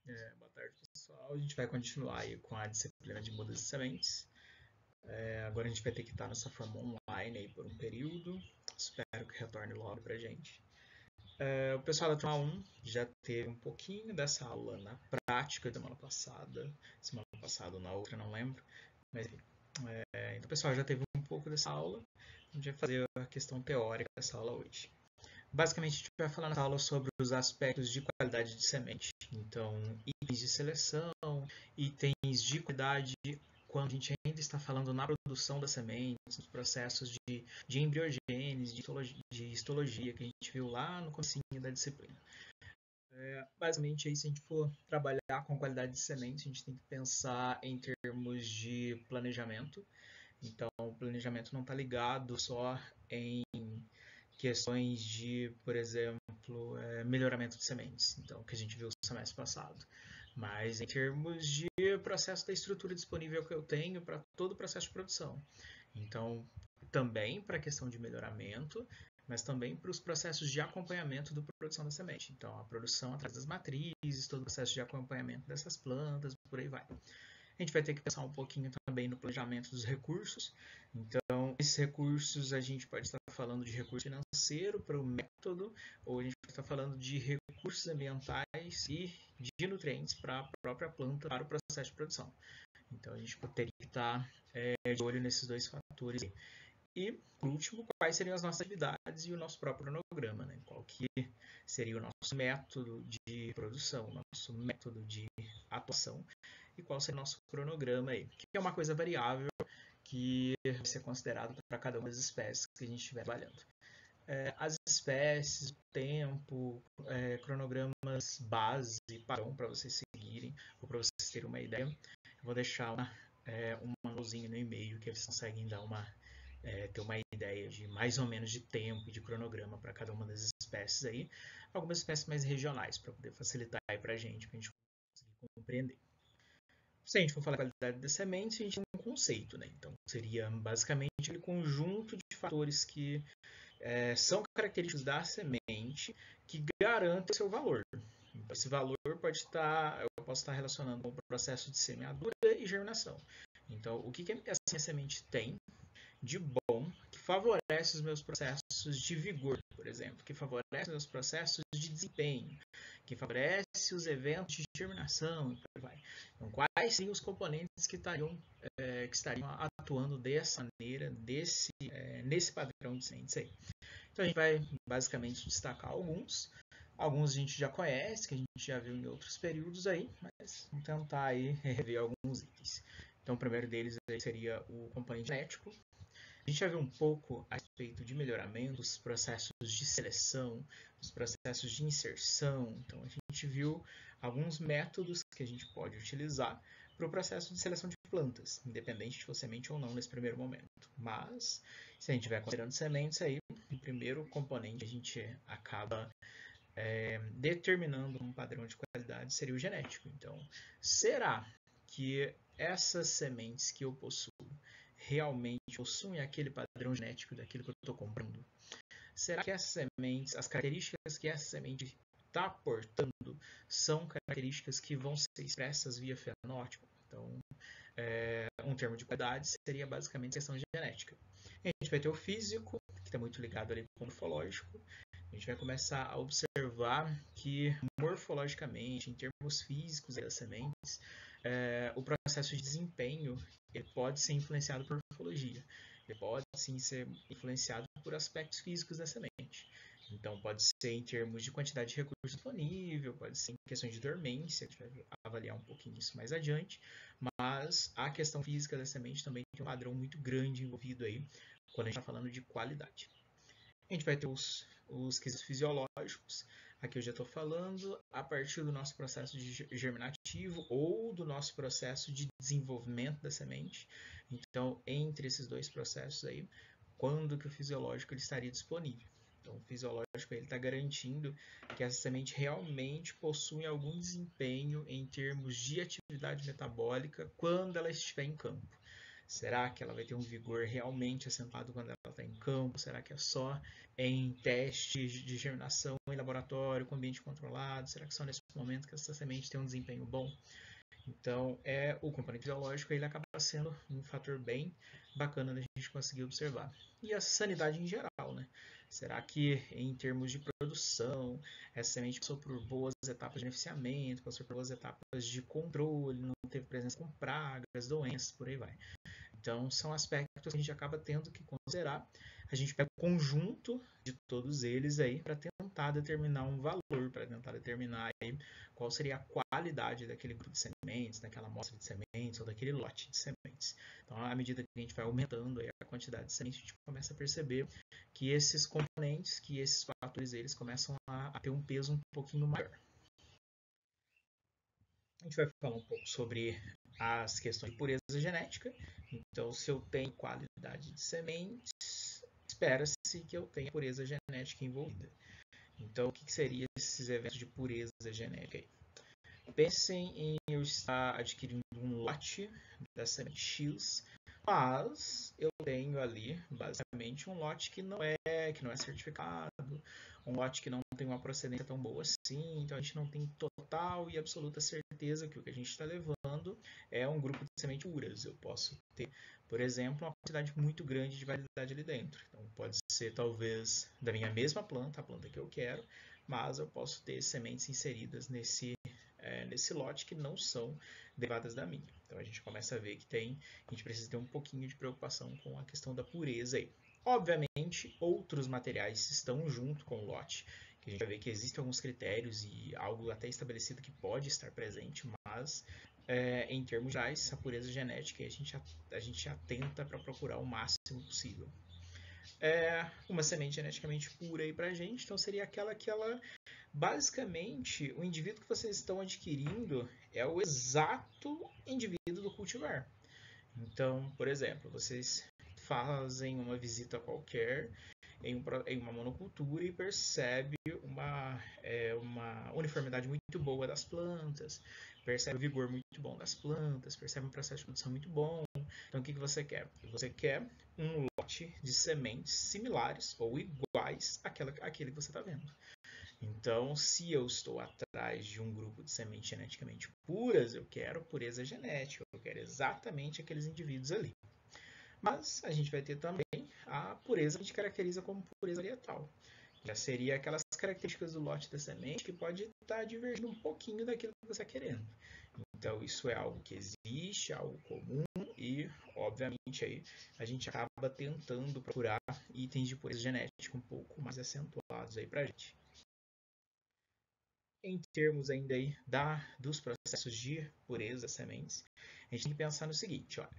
Boa tarde, pessoal. A gente vai continuar aí com a disciplina de mudas de sementes. Agora a gente vai ter que estar nessa forma online aí por um período. Espero que retorne logo pra gente. O pessoal da turma 1 já teve um pouquinho dessa aula na prática semana passada ou na outra, não lembro. Mas enfim, então o pessoal já teve um pouco dessa aula. A gente vai fazer a questão teórica dessa aula hoje. Basicamente, a gente vai falar nessa aula sobre os aspectos de qualidade de semente. Então, itens de seleção, itens de qualidade, quando a gente ainda está falando na produção das sementes, nos processos de embriogênese, de histologia, que a gente viu lá no comecinho da disciplina. Basicamente, aí, se a gente for trabalhar com qualidade de sementes, a gente tem que pensar em termos de planejamento. Então, o planejamento não está ligado só em questões de, por exemplo, melhoramento de sementes, então, que a gente viu no semestre passado. Mas em termos de processo da estrutura disponível que eu tenho para todo o processo de produção. Então, também para a questão de melhoramento, mas também para os processos de acompanhamento da produção da semente. Então, a produção atrás das matrizes, todo o processo de acompanhamento dessas plantas, por aí vai. A gente vai ter que pensar um pouquinho também no planejamento dos recursos. Então, esses recursos a gente pode estar falando de recurso financeiro para o método, ou a gente pode estar falando de recursos ambientais e de nutrientes para a própria planta, para o processo de produção. Então, a gente teria que estar de olho nesses dois fatores. E, por último, quais seriam as nossas atividades e o nosso próprio cronograma, né? Qual que seria o nosso método de produção, o nosso método de atuação e qual seria o nosso cronograma aí, que é uma coisa variável que vai ser considerado para cada uma das espécies que a gente estiver trabalhando. As espécies, o tempo, cronogramas base, padrão para vocês seguirem, ou para vocês terem uma ideia. Eu vou deixar um manualzinho no e-mail que vocês conseguem dar ter uma ideia de mais ou menos de tempo e de cronograma para cada uma das espécies aí. Algumas espécies mais regionais, para poder facilitar aí para a gente conseguir compreender. Se a gente for falar da qualidade da semente, a gente tem um conceito, né? Então, seria basicamente aquele conjunto de fatores que são característicos da semente que garantem o seu valor. Então, esse valor eu posso estar relacionando com o processo de semeadura e germinação. Então, o que essa semente tem de bom que favorece os meus processos de vigor, por exemplo, que favorece os meus processos de desempenho, que favorece os eventos de germinação e por aí vai. Então, quais seriam os componentes que estariam atuando dessa maneira, nesse padrão de sementes aí? Então, a gente vai basicamente destacar alguns. Alguns a gente já conhece, que a gente já viu em outros períodos aí, mas vamos tentar aí rever alguns itens. Então, o primeiro deles aí seria o componente genético. A gente já viu um pouco a respeito de melhoramento, dos processos de seleção, dos processos de inserção. Então, a gente viu alguns métodos que a gente pode utilizar para o processo de seleção de plantas, independente de for semente ou não nesse primeiro momento. Mas, se a gente estiver considerando sementes aí, o primeiro componente a gente acaba determinando um padrão de qualidade seria o genético. Então, será que essas sementes que eu possuo realmente possuem aquele padrão genético daquilo que eu estou comprando? Será que essas sementes, as características que essa semente está portando, são características que vão ser expressas via fenótipo? Então, um termo de qualidade seria basicamente a questão genética. A gente vai ter o físico, que está muito ligado ali com o morfológico. A gente vai começar a observar que morfologicamente, em termos físicos das sementes, o processo de desempenho ele pode ser influenciado por morfologia. Ele pode sim ser influenciado por aspectos físicos da semente. Então, pode ser em termos de quantidade de recurso disponível, pode ser em questões de dormência, a gente vai avaliar um pouquinho isso mais adiante, mas a questão física da semente também tem um padrão muito grande envolvido aí, quando a gente está falando de qualidade. A gente vai ter os quesitos fisiológicos, aqui eu já estou falando a partir do nosso processo de germinativo ou do nosso processo de desenvolvimento da semente. Então, entre esses dois processos aí, quando que o fisiológico ele estaria disponível? Então, o fisiológico está garantindo que essa semente realmente possui algum desempenho em termos de atividade metabólica quando ela estiver em campo. Será que ela vai ter um vigor realmente acentuado quando ela está em campo? Será que é só em testes de germinação em laboratório, com ambiente controlado? Será que só nesse momento que essa semente tem um desempenho bom? Então, o componente biológico ele acaba sendo um fator bem bacana da gente conseguir observar. E a sanidade em geral, né? Será que em termos de produção, essa semente passou por boas etapas de beneficiamento, passou por boas etapas de controle, não teve presença com pragas, doenças, por aí vai. Então, são aspectos que a gente acaba tendo que considerar. A gente pega o conjunto de todos eles aí para tentar determinar um valor, para tentar determinar aí qual seria a qualidade daquele grupo de sementes, daquela amostra de sementes ou daquele lote de sementes. Então, à medida que a gente vai aumentando aí a quantidade de sementes, a gente começa a perceber que esses componentes, que esses fatores, eles começam a ter um peso um pouquinho maior. A gente vai falar um pouco sobre as questões de pureza genética. Então, se eu tenho qualidade de sementes, espera-se que eu tenha pureza genética envolvida. Então, o que seriam esses eventos de pureza genética aí? Pensem em eu estar adquirindo um lote da semente X, mas eu tenho ali basicamente um lote que não é certificado, um lote que não tem uma procedência tão boa assim, então a gente não tem total e absoluta certeza que o que a gente está levando é um grupo de sementes puras. Eu posso ter, por exemplo, uma quantidade muito grande de variedade ali dentro. Então pode ser talvez da minha mesma planta, a planta que eu quero, mas eu posso ter sementes inseridas nesse lote que não são derivadas da minha. Então a gente começa a ver que a gente precisa ter um pouquinho de preocupação com a questão da pureza aí. Obviamente, outros materiais estão junto com o lote, que a gente vai ver que existem alguns critérios e algo até estabelecido que pode estar presente, mas em termos gerais, a pureza genética a gente atenta para procurar o máximo possível. Uma semente geneticamente pura aí para a gente, então seria aquela que ela basicamente, o indivíduo que vocês estão adquirindo é o exato indivíduo do cultivar. Então, por exemplo, vocês fazem uma visita qualquer em uma monocultura e percebe uma uniformidade muito boa das plantas, percebe o vigor muito bom das plantas, percebe um processo de produção muito bom. Então, o que você quer? Você quer um lote de sementes similares ou iguais àquele que você está vendo. Então, se eu estou atrás de um grupo de sementes geneticamente puras, eu quero pureza genética, eu quero exatamente aqueles indivíduos ali. Mas a gente vai ter também a pureza que a gente caracteriza como pureza varietal. Já seria aquelas características do lote da semente que pode estar divergindo um pouquinho daquilo que você está querendo. Então, isso é algo que existe, algo comum e, obviamente, aí a gente acaba tentando procurar itens de pureza genética um pouco mais acentuados aí para a gente. Em termos ainda aí dos processos de pureza das sementes, a gente tem que pensar no seguinte, olha,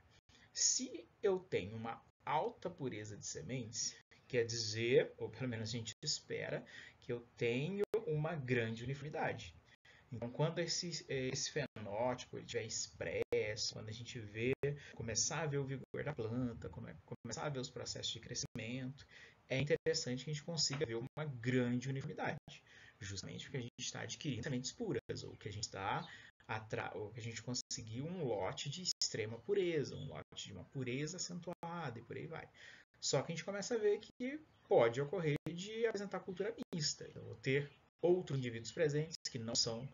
se eu tenho uma alta pureza de sementes, quer dizer, ou pelo menos a gente espera, que eu tenho uma grande uniformidade. Então, quando esse fenótipo estiver expresso, quando a gente começar a ver o vigor da planta, começar a ver os processos de crescimento, é interessante que a gente consiga ver uma grande uniformidade, justamente porque a gente está adquirindo sementes puras, ou que a gente ou que a gente conseguiu um lote de extrema pureza, um lote de uma pureza acentuada e por aí vai. Só que a gente começa a ver que pode ocorrer de apresentar cultura mista. Eu vou ter outros indivíduos presentes que não são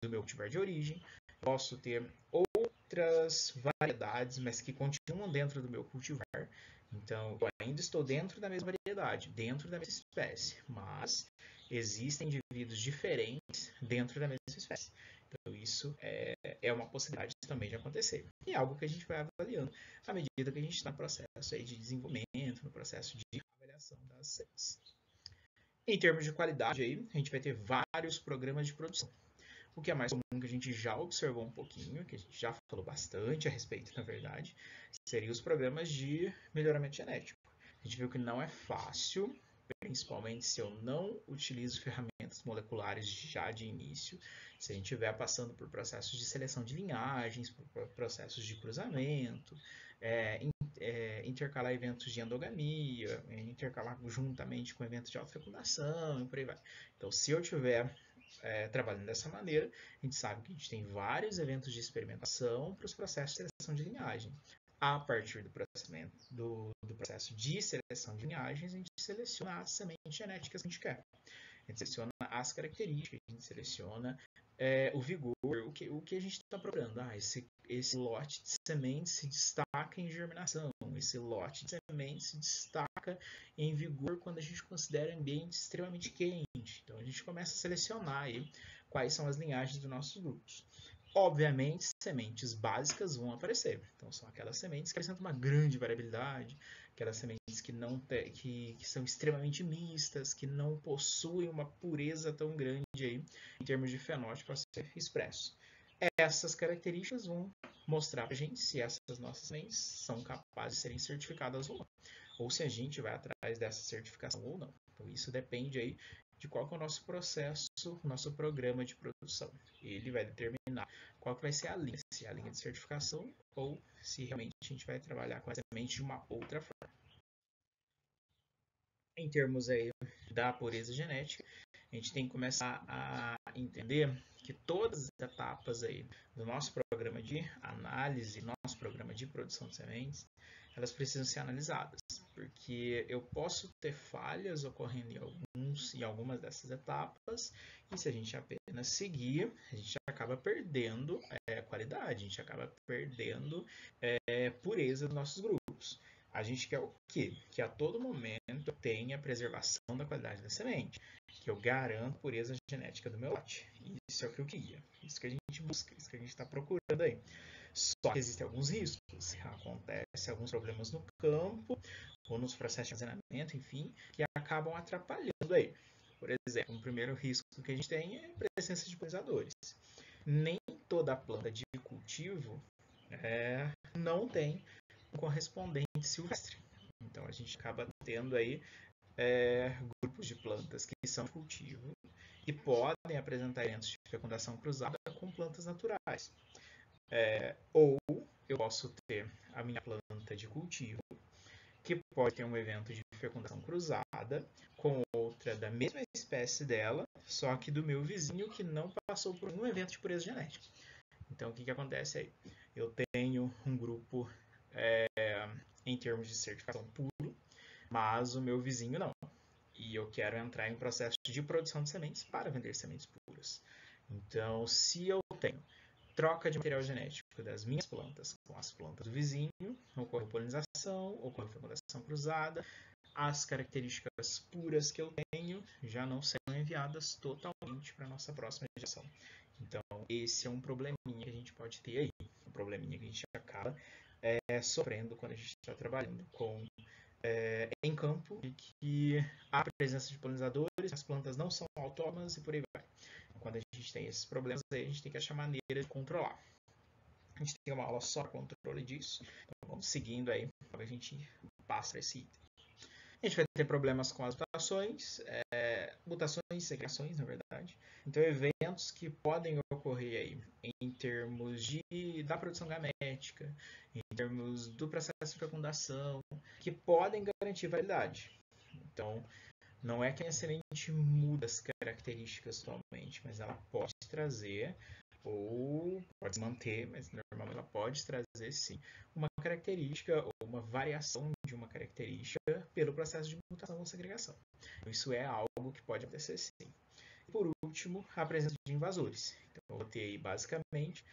do meu cultivar de origem. Posso ter outras variedades, mas que continuam dentro do meu cultivar. Então, eu ainda estou dentro da mesma variedade, dentro da mesma espécie, mas existem indivíduos diferentes dentro da mesma espécie. Então, isso é uma possibilidade também de acontecer. E é algo que a gente vai avaliando à medida que a gente está no processo aí de desenvolvimento, no processo de avaliação das séries. Em termos de qualidade, aí, a gente vai ter vários programas de produção. O que é mais comum, que a gente já observou um pouquinho, que a gente já falou bastante a respeito, na verdade, seriam os programas de melhoramento genético. A gente viu que não é fácil, principalmente se eu não utilizo ferramentas moleculares já de início, se a gente estiver passando por processos de seleção de linhagens, por processos de cruzamento, intercalar eventos de endogamia, intercalar juntamente com eventos de autofecundação e por aí vai. Então, se eu tiver trabalhando dessa maneira, a gente sabe que a gente tem vários eventos de experimentação para os processos de seleção de linhagem. A partir do processo de seleção de linhagens, a gente seleciona as sementes genéticas que a gente quer. A gente seleciona as características, a gente seleciona o vigor, o que a gente está procurando. Esse lote de sementes se destaca em germinação, esse lote de sementes se destaca em vigor quando a gente considera ambiente extremamente quente. Então a gente começa a selecionar aí quais são as linhagens dos nossos grupos. Obviamente, sementes básicas vão aparecer. Então, são aquelas sementes que apresentam uma grande variabilidade, aquelas sementes que são extremamente mistas, que não possuem uma pureza tão grande aí, em termos de fenótipo a ser expresso. Essas características vão mostrar para a gente se essas nossas sementes são capazes de serem certificadas ou não, ou se a gente vai atrás dessa certificação ou não. Então, isso depende aí de qual que é o nosso processo, o nosso programa de produção. Ele vai determinar qual que vai ser a linha, se é a linha de certificação ou se realmente a gente vai trabalhar com a semente de uma outra forma. Em termos aí da pureza genética, a gente tem que começar a entender que todas as etapas aí do nosso programa de análise, nosso programa de produção de sementes, elas precisam ser analisadas, porque eu posso ter falhas ocorrendo em algumas dessas etapas, e se a gente apenas seguir, a gente acaba perdendo qualidade, a gente acaba perdendo pureza dos nossos grupos. A gente quer o quê? Que a todo momento tenha preservação da qualidade da semente, que eu garanto a pureza genética do meu lote. Isso é o que eu queria, isso que a gente busca, isso que a gente está procurando aí. Só que existem alguns riscos, acontecem alguns problemas no campo, ou nos processos de armazenamento, enfim, que acabam atrapalhando aí. Por exemplo, um primeiro risco que a gente tem é a presença de polinizadores. Nem toda planta de cultivo não tem um correspondente silvestre. Então a gente acaba tendo aí grupos de plantas que são de cultivo e podem apresentar eventos de fecundação cruzada com plantas naturais. Ou eu posso ter a minha planta de cultivo que pode ter um evento de fecundação cruzada com outra da mesma espécie dela, só que do meu vizinho que não passou por um evento de pureza genética. Então, o que acontece aí? Eu tenho um grupo em termos de certificação puro, mas o meu vizinho não. E eu quero entrar em processo de produção de sementes para vender sementes puras. Então, se eu tenho troca de material genético das minhas plantas com as plantas do vizinho, ocorre polinização, ocorre fecundação cruzada, as características puras que eu tenho já não serão enviadas totalmente para a nossa próxima geração. Então, esse é um probleminha que a gente pode ter aí, um probleminha que a gente acaba sofrendo quando a gente está trabalhando em campo, e que há presença de polinizadores, as plantas não são autônomas e por aí vai. Quando a gente tem esses problemas, aí a gente tem que achar maneira de controlar. A gente tem uma aula só para controle disso, então vamos seguindo aí, para a gente passa esse item. A gente vai ter problemas com as mutações e segregações, na verdade. Então, eventos que podem ocorrer aí em termos da produção gamética, em termos do processo de fecundação, que podem garantir validade. Então, não é que a semente muda as características totalmente, mas ela pode trazer, ou pode se manter, mas normalmente ela pode trazer sim, uma característica ou uma variação de uma característica pelo processo de mutação ou segregação. Isso é algo que pode acontecer sim. Por último, a presença de invasores. Então, eu vou ter aí basicamente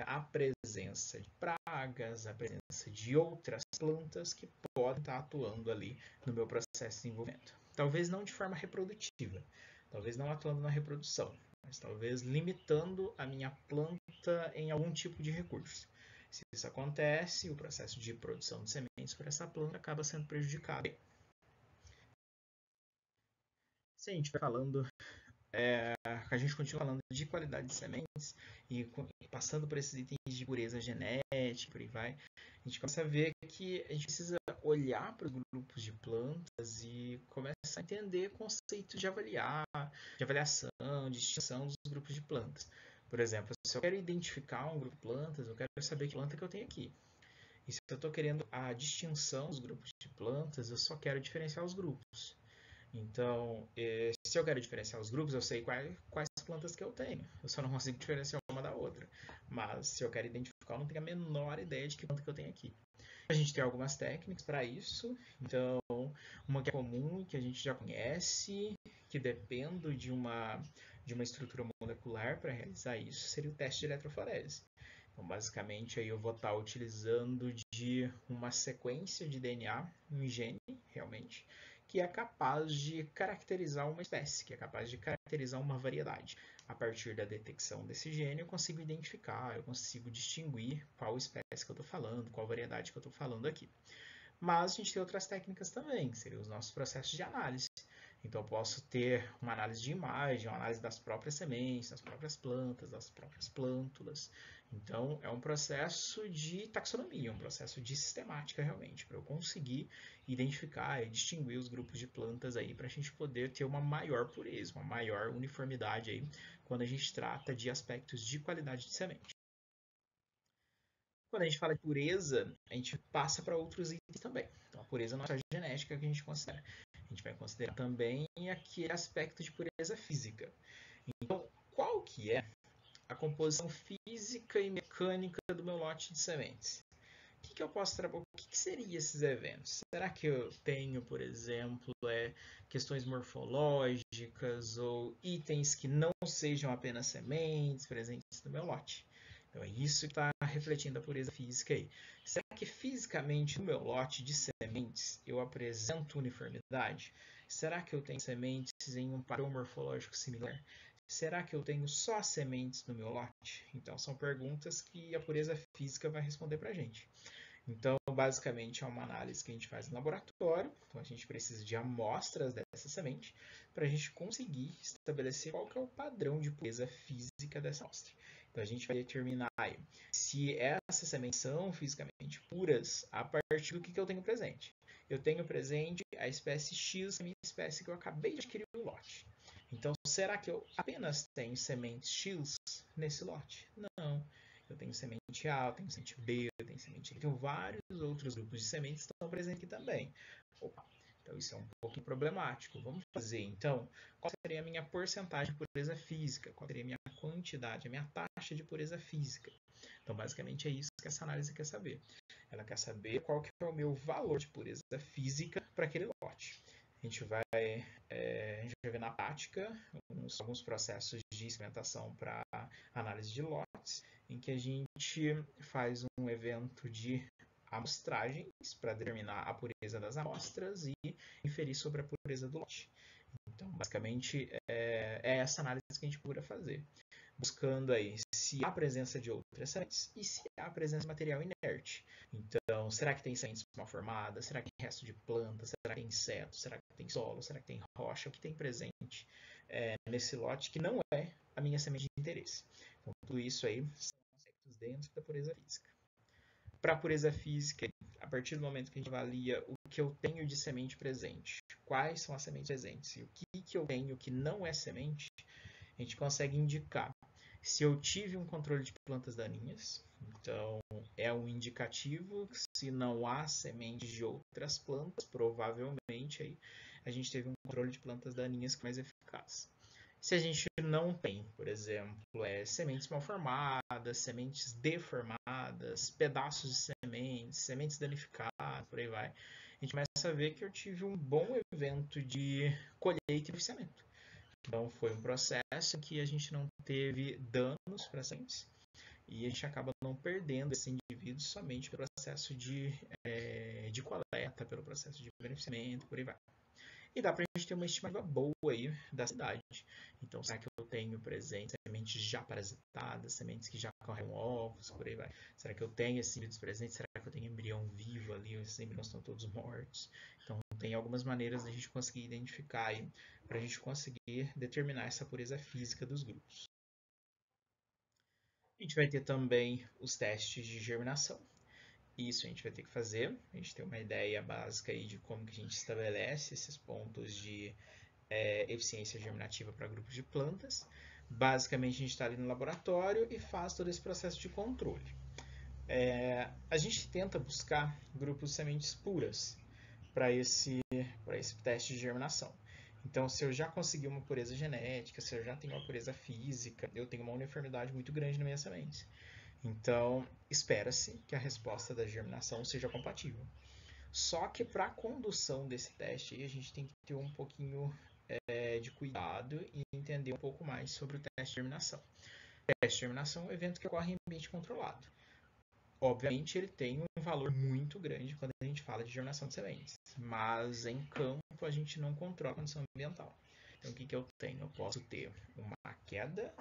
a presença de pragas, a presença de outras plantas que podem estar atuando ali no meu processo de desenvolvimento. Talvez não de forma reprodutiva, talvez não atuando na reprodução, mas talvez limitando a minha planta em algum tipo de recurso. Se isso acontece, o processo de produção de sementes para essa planta acaba sendo prejudicado. Se a gente vai falando a gente continua falando de qualidade de sementes e passando por esses itens de pureza genética, por aí vai, a gente começa a ver que a gente precisa olhar para os grupos de plantas e começar a entender conceitos de avaliação, de distinção dos grupos de plantas. Por exemplo, se eu quero identificar um grupo de plantas, eu quero saber que planta que eu tenho aqui. E se eu estou querendo a distinção dos grupos de plantas, eu só quero diferenciar os grupos. Então, se eu quero diferenciar os grupos, eu sei quais plantas que eu tenho. Eu só não consigo diferenciar uma da outra. Mas se eu quero identificar eu não tenho a menor ideia de que planta que eu tenho aqui. A gente tem algumas técnicas para isso. Então, uma que é comum, que a gente já conhece, que depende de uma estrutura molecular para realizar isso, seria o teste de eletroforese. Então, basicamente, aí eu vou estar utilizando de uma sequência de DNA, um gene, realmente, que é capaz de caracterizar uma espécie, que é capaz de caracterizar uma variedade. A partir da detecção desse gene, eu consigo identificar, eu consigo distinguir qual espécie que eu estou falando, qual variedade que eu estou falando aqui. Mas a gente tem outras técnicas também, que seriam os nossos processos de análise. Então, eu posso ter uma análise de imagem, uma análise das próprias sementes, das próprias plantas, das próprias plântulas. Então, é um processo de taxonomia, um processo de sistemática, realmente, para eu conseguir identificar e distinguir os grupos de plantas aí, para a gente poder ter uma maior pureza, uma maior uniformidade aí, quando a gente trata de aspectos de qualidade de semente. Quando a gente fala de pureza, a gente passa para outros itens também. Então, a pureza não é só a genética que a gente considera. A gente vai considerar também aquele aspecto de pureza física. Então, qual que é a composição física e mecânica do meu lote de sementes? O que eu posso trabalhar? O que seriam esses eventos? Será que eu tenho, por exemplo, questões morfológicas ou itens que não sejam apenas sementes presentes no meu lote? Então é isso que está refletindo a pureza física aí. Será que fisicamente no meu lote de sementes eu apresento uniformidade? Será que eu tenho sementes em um padrão morfológico similar? Será que eu tenho só sementes no meu lote? Então são perguntas que a pureza física vai responder para a gente. Então, basicamente, é uma análise que a gente faz no laboratório. Então, a gente precisa de amostras dessa semente para a gente conseguir estabelecer qual que é o padrão de pureza física dessa amostra. Então, a gente vai determinar aí, se essas sementes são fisicamente puras a partir do que eu tenho presente. Eu tenho presente a espécie X, a minha espécie que eu acabei de adquirir no lote. Então, será que eu apenas tenho sementes X nesse lote? Não. Eu tenho semente A, eu tenho semente B, eu tenho semente A. Tenho vários outros grupos de sementes que estão presentes aqui também. Opa, então isso é um pouquinho problemático. Vamos fazer, então, qual seria a minha porcentagem de pureza física? Qual seria a minha quantidade, a minha taxa de pureza física? Então, basicamente, é isso que essa análise quer saber. Ela quer saber qual que é o meu valor de pureza física para aquele lote. A gente vai ver na prática alguns processos de experimentação para análise de lotes, em que a gente faz um evento de amostragens para determinar a pureza das amostras e inferir sobre a pureza do lote. Então, basicamente, é essa análise que a gente procura fazer, buscando aí se há presença de outras sementes e se há presença de material inerte. Então, será que tem sementes mal formadas? Será que tem resto de planta? Será que tem inseto? Será que tem solo? Será que tem rocha? O que tem presente nesse lote que não é a minha semente de interesse? Então, tudo isso aí são aspectos dentro da pureza física. Para a pureza física, a partir do momento que a gente avalia o que eu tenho de semente presente, quais são as sementes presentes e o que eu tenho que não é semente, a gente consegue indicar se eu tive um controle de plantas daninhas. Então, é um indicativo que se não há sementes de outras plantas, provavelmente aí a gente teve um controle de plantas daninhas mais eficaz. Se a gente não tem, por exemplo, sementes mal formadas, sementes deformadas, pedaços de sementes, sementes danificadas, por aí vai, a gente começa a ver que eu tive um bom evento de colheita e beneficiamento. Então, foi um processo que a gente não teve danos para sementes e a gente acaba não perdendo esses indivíduos somente pelo processo de coleta, pelo processo de beneficiamento, por aí vai. E dá para a gente ter uma estimativa boa aí da cidade. Então, será que eu tenho presente sementes já parasitadas, sementes que já correm ovos, por aí vai? Será que eu tenho esses indivíduos presentes? Será que eu tenho embrião vivo ali? Ou esses embriões estão todos mortos? Então, tem algumas maneiras da gente conseguir identificar aí, para a gente conseguir determinar essa pureza física dos grupos. A gente vai ter também os testes de germinação. Isso a gente vai ter que fazer. A gente tem uma ideia básica aí de como que a gente estabelece esses pontos de eficiência germinativa para grupos de plantas. Basicamente, a gente está ali no laboratório e faz todo esse processo de controle. A gente tenta buscar grupos de sementes puras para esse teste de germinação. Então, se eu já consegui uma pureza genética, se eu já tenho uma pureza física, eu tenho uma uniformidade muito grande na minha semente. Então, espera-se que a resposta da germinação seja compatível. Só que para a condução desse teste, a gente tem que ter um pouquinho de cuidado e entender um pouco mais sobre o teste de germinação. O teste de germinação é um evento que ocorre em ambiente controlado. Obviamente, ele tem um valor muito grande quando a gente fala de germinação de sementes, mas em campo a gente não controla a condição ambiental. Então, o que eu tenho? Eu posso ter uma queda,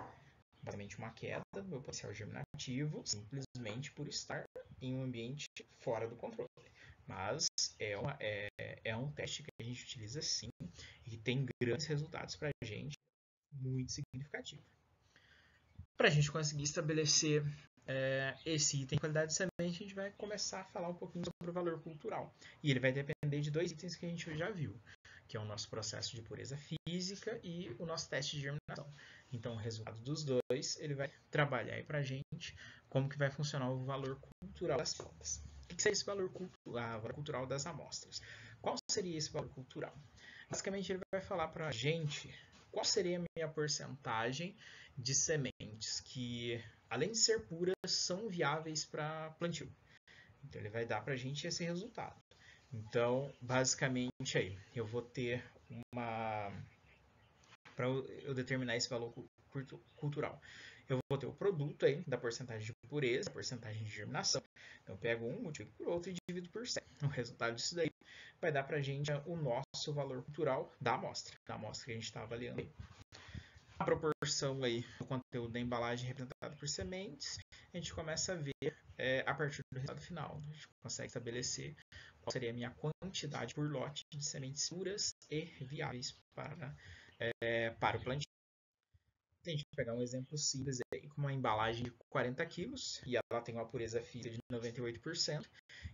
basicamente uma queda do meu potencial germinativo, simplesmente por estar em um ambiente fora do controle. Mas é um teste que a gente utiliza sim e que tem grandes resultados para a gente, muito significativo. Para a gente conseguir estabelecer esse item de qualidade de semente, a gente vai começar a falar um pouquinho sobre o valor cultural. E ele vai depender de dois itens que a gente já viu, que é o nosso processo de pureza física e o nosso teste de germinação. Então, o resultado dos dois, ele vai trabalhar aí para a gente como que vai funcionar o valor cultural das plantas. O que seria esse valor cultural das amostras? Qual seria esse valor cultural? Basicamente, ele vai falar para a gente qual seria a minha porcentagem de sementes que, além de ser puras, são viáveis para plantio. Então, ele vai dar para a gente esse resultado. Então, basicamente, aí, eu vou ter uma... Para eu determinar esse valor cultural, eu vou ter o produto aí da porcentagem de pureza, porcentagem de germinação. Então, eu pego um, multiplico por outro e divido por 100. O resultado disso daí vai dar para a gente o nosso valor cultural da amostra que a gente está avaliando aí. A proporção aí do conteúdo da embalagem representada por sementes, a gente começa a ver a partir do resultado final. A gente consegue estabelecer qual seria a minha quantidade por lote de sementes puras e viáveis para o plantio. A gente pegar um exemplo simples aí, com uma embalagem de 40 kg e ela tem uma pureza física de 98%,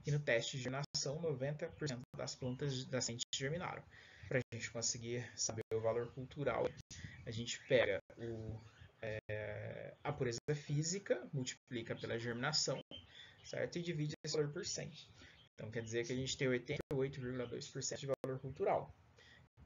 e no teste de germinação, 90% das plantas das sementes germinaram. Para a gente conseguir saber o valor cultural, a gente pega a pureza física, multiplica pela germinação, certo? E divide esse valor por 100. Então quer dizer que a gente tem 88,2% de valor cultural.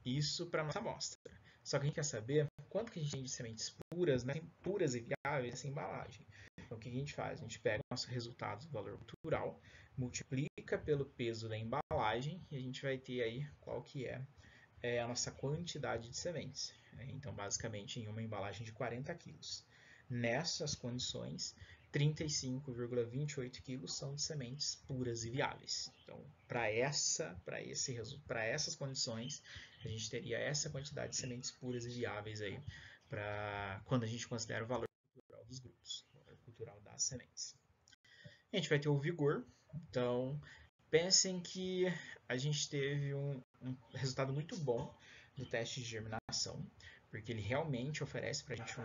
Isso para a nossa amostra. Só que a gente quer saber quanto que a gente tem de sementes puras, né? Puras e viáveis nessa embalagem. Então o que a gente faz? A gente pega o nosso resultado do valor cultural, multiplica pelo peso da embalagem e a gente vai ter aí qual que é a nossa quantidade de sementes. Então, basicamente, em uma embalagem de 40 quilos. Nessas condições, 35,28 quilos são de sementes puras e viáveis. Então, para essas condições, a gente teria essa quantidade de sementes puras e viáveis aí, quando a gente considera o valor cultural dos grupos, o valor cultural das sementes. A gente vai ter o vigor. Então, pensem que a gente teve um resultado muito bom do teste de germinação, porque ele realmente oferece para a gente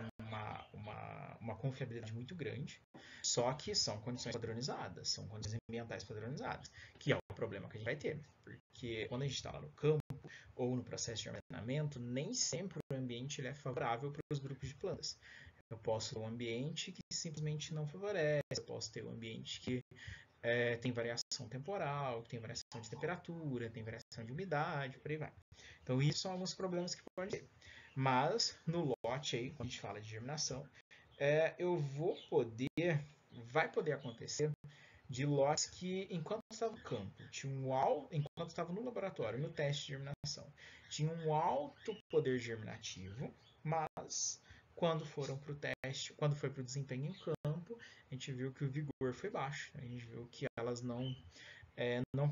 uma confiabilidade muito grande, só que são condições padronizadas, são condições ambientais padronizadas, que é o problema que a gente vai ter, porque quando a gente está lá no campo ou no processo de germinamento, nem sempre o ambiente ele é favorável para os grupos de plantas. Eu posso ter um ambiente que simplesmente não favorece, eu posso ter um ambiente que tem variação temporal, tem variação de temperatura, tem variação de umidade, por aí vai. Então, isso são alguns problemas que podem ter. Mas, no lote aí, quando a gente fala de germinação, vai poder acontecer de lotes que, enquanto estava no campo, enquanto estava no laboratório, no teste de germinação, tinha um alto poder germinativo, mas quando foram para o teste, quando foi para o desempenho em campo, a gente viu que o vigor foi baixo. A gente viu que elas não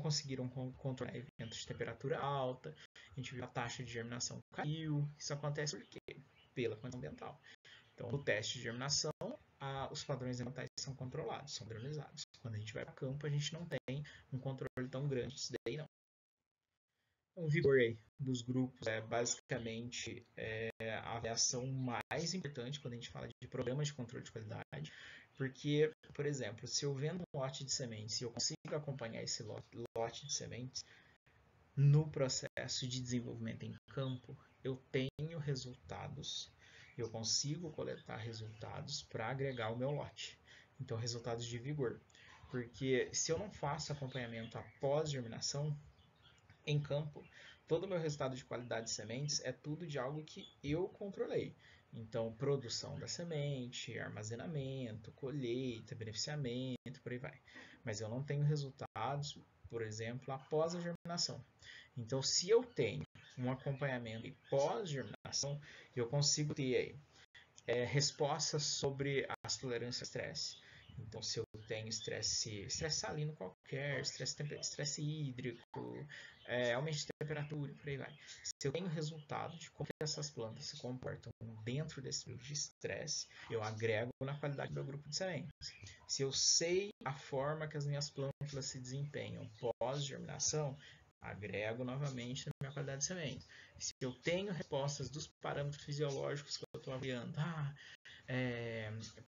conseguiram controlar eventos de temperatura alta, a gente viu que a taxa de germinação caiu. Isso acontece por quê? Pela condição ambiental. Então, no teste de germinação, os padrões ambientais são controlados, são padronizados. Quando a gente vai para campo, a gente não tem um controle tão grande disso daí, não. O vigor aí dos grupos é basicamente a avaliação mais importante quando a gente fala de programas de controle de qualidade, porque, por exemplo, se eu vendo um lote de sementes e eu consigo acompanhar esse lote de sementes no processo de desenvolvimento em campo, eu tenho resultados, eu consigo coletar resultados para agregar o meu lote. Então, resultados de vigor. Porque se eu não faço acompanhamento após germinação, em campo, todo o meu resultado de qualidade de sementes é tudo de algo que eu controlei. Então, produção da semente, armazenamento, colheita, beneficiamento, por aí vai. Mas eu não tenho resultados, por exemplo, após a germinação. Então, se eu tenho um acompanhamento pós-germinação, eu consigo ter respostas sobre as tolerâncias ao estresse. Então, se eu tenho estresse salino qualquer, estresse hídrico, aumento de temperatura, por aí vai. Se eu tenho resultado de como essas plantas se comportam dentro desse período de estresse, eu agrego na qualidade do meu grupo de sementes. Se eu sei a forma que as minhas plantas se desempenham pós-germinação, agrego novamente na minha qualidade de semente. Se eu tenho respostas dos parâmetros fisiológicos que eu estou avaliando,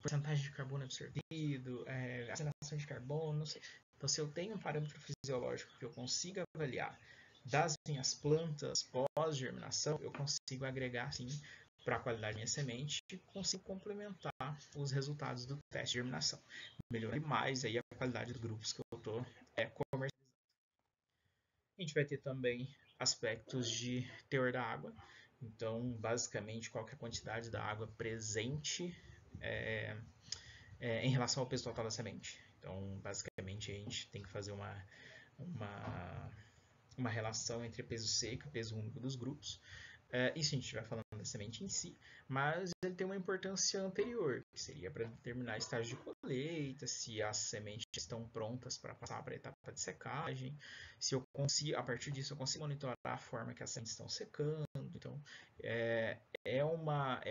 porcentagem de carbono absorvido, aceleração de carbono, não sei. Então, se eu tenho um parâmetro fisiológico que eu consiga avaliar das minhas plantas pós-germinação, eu consigo agregar, sim, para a qualidade da minha semente e consigo complementar os resultados do teste de germinação. Melhora demais aí a qualidade dos grupos que eu estou comercializando. A gente vai ter também aspectos de teor da água. Então, basicamente, qual que é a quantidade da água presente em relação ao peso total da semente. Então, basicamente, a gente tem que fazer uma relação entre peso seco e peso úmido dos grupos. Isso a gente vai falando da semente em si, mas ele tem uma importância anterior, que seria para determinar estágio de colheita, se as sementes estão prontas para passar para a etapa de secagem, se eu consigo, a partir disso eu consigo monitorar a forma que as sementes estão secando. Então, é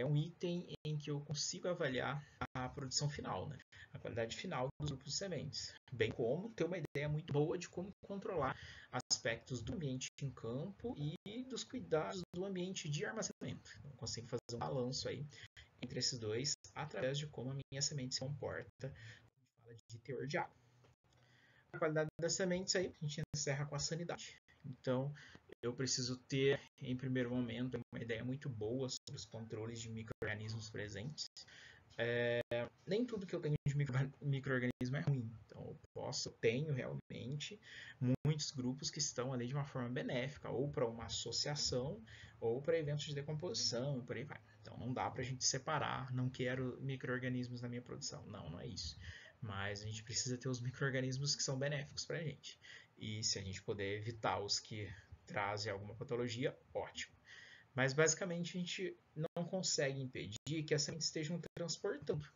um item em que eu consigo avaliar a produção final, né? A qualidade final dos grupos de sementes, bem como ter uma ideia muito boa de como controlar aspectos do ambiente em campo e dos cuidados do ambiente de armazenamento. Então, eu consigo fazer um balanço aí entre esses dois através de como a minha semente se comporta quando a gente fala de teor de água. A qualidade das sementes aí, a gente encerra com a sanidade. Então, eu preciso ter, em primeiro momento, uma ideia muito boa sobre os controles de micro-organismos presentes. Nem tudo que eu tenho de micro-organismo é ruim. Então, eu tenho realmente muitos grupos que estão ali de uma forma benéfica, ou para uma associação, ou para eventos de decomposição, e por aí vai. Então, não dá para a gente separar, não quero micro-organismos na minha produção. Não, não é isso. Mas a gente precisa ter os micro-organismos que são benéficos para a gente. E se a gente puder evitar os que trazem alguma patologia, ótimo. Mas basicamente a gente não consegue impedir que as sementes estejam transportando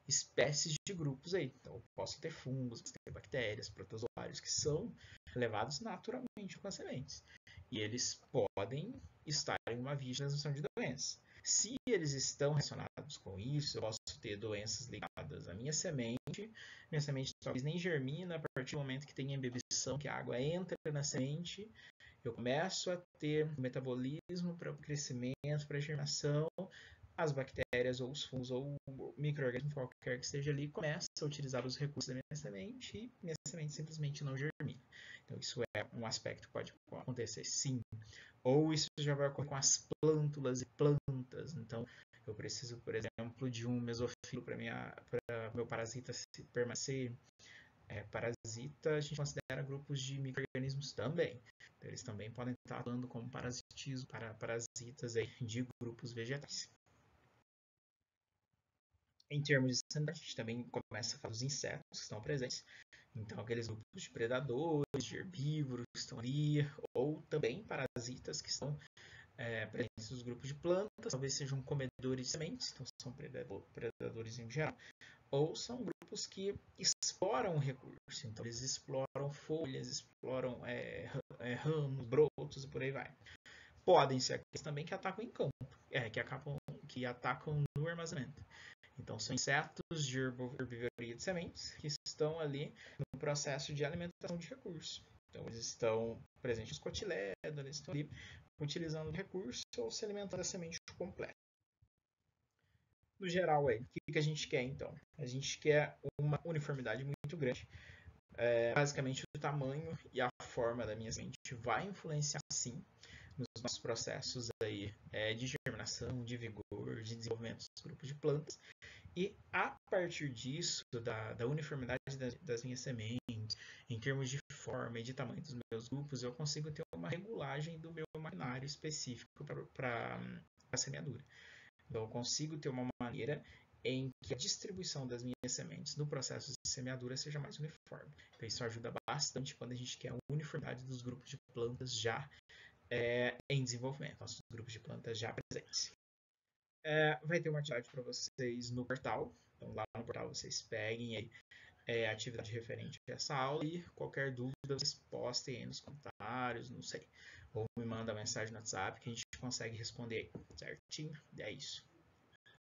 espécies de grupos aí. Então eu posso ter fungos, ter bactérias, protozoários que são levados naturalmente com as sementes. E eles podem estar em uma via de transmissão de doenças. Se eles estão relacionados com isso, eu posso ter doenças ligadas à minha semente talvez nem germina a partir do momento que tem embebição, que a água entra na semente, eu começo a ter metabolismo para o crescimento, para a germinação, as bactérias ou os fungos ou o micro-organismo qualquer que esteja ali começa a utilizar os recursos da minha semente e minha semente simplesmente não germina. Então isso é um aspecto que pode acontecer sim. Ou isso já vai ocorrer com as plântulas e plantas. Então eu preciso, por exemplo, de um mesofilo para meu parasita permanecer. Parasita a gente considera grupos de micro-organismos também. Então, eles também podem estar atuando como parasitismo para parasitas de grupos vegetais. Em termos de sanidade, a gente também começa a falar dos insetos que estão presentes. Então, aqueles grupos de predadores, de herbívoros que estão ali, ou também parasitas que estão presentes nos grupos de plantas, talvez sejam comedores de sementes, então são predadores em geral, ou são grupos que exploram o recurso. Então, eles exploram folhas, exploram ramos, brotos e por aí vai. Podem ser aqueles também que atacam em campo, que atacam no armazenamento. Então, são insetos de herbivoria de sementes que estão ali no processo de alimentação de recursos. Então, eles estão presentes nos cotilédonos, eles estão ali utilizando o recurso ou se alimentando da semente completa. No geral, o que a gente quer, então? A gente quer uma uniformidade muito grande. Basicamente, o tamanho e a forma da minha semente vai influenciar, sim, nos nossos processos aí, de germinação, de vigor, de desenvolvimento dos grupos de plantas. E a partir disso, da uniformidade das minhas sementes, em termos de forma e de tamanho dos meus grupos, eu consigo ter uma regulagem do meu maquinário específico para a semeadura. Então, eu consigo ter uma maneira em que a distribuição das minhas sementes no processo de semeadura seja mais uniforme. Então, isso ajuda bastante quando a gente quer a uniformidade dos grupos de plantas já em desenvolvimento, nossos grupos de plantas já presentes. Vai ter uma atividade para vocês no portal. Então, lá no portal vocês peguem aí a atividade referente a essa aula e qualquer dúvida vocês postem aí nos comentários, não sei. Ou me manda mensagem no WhatsApp que a gente consegue responder aí, certinho? É isso.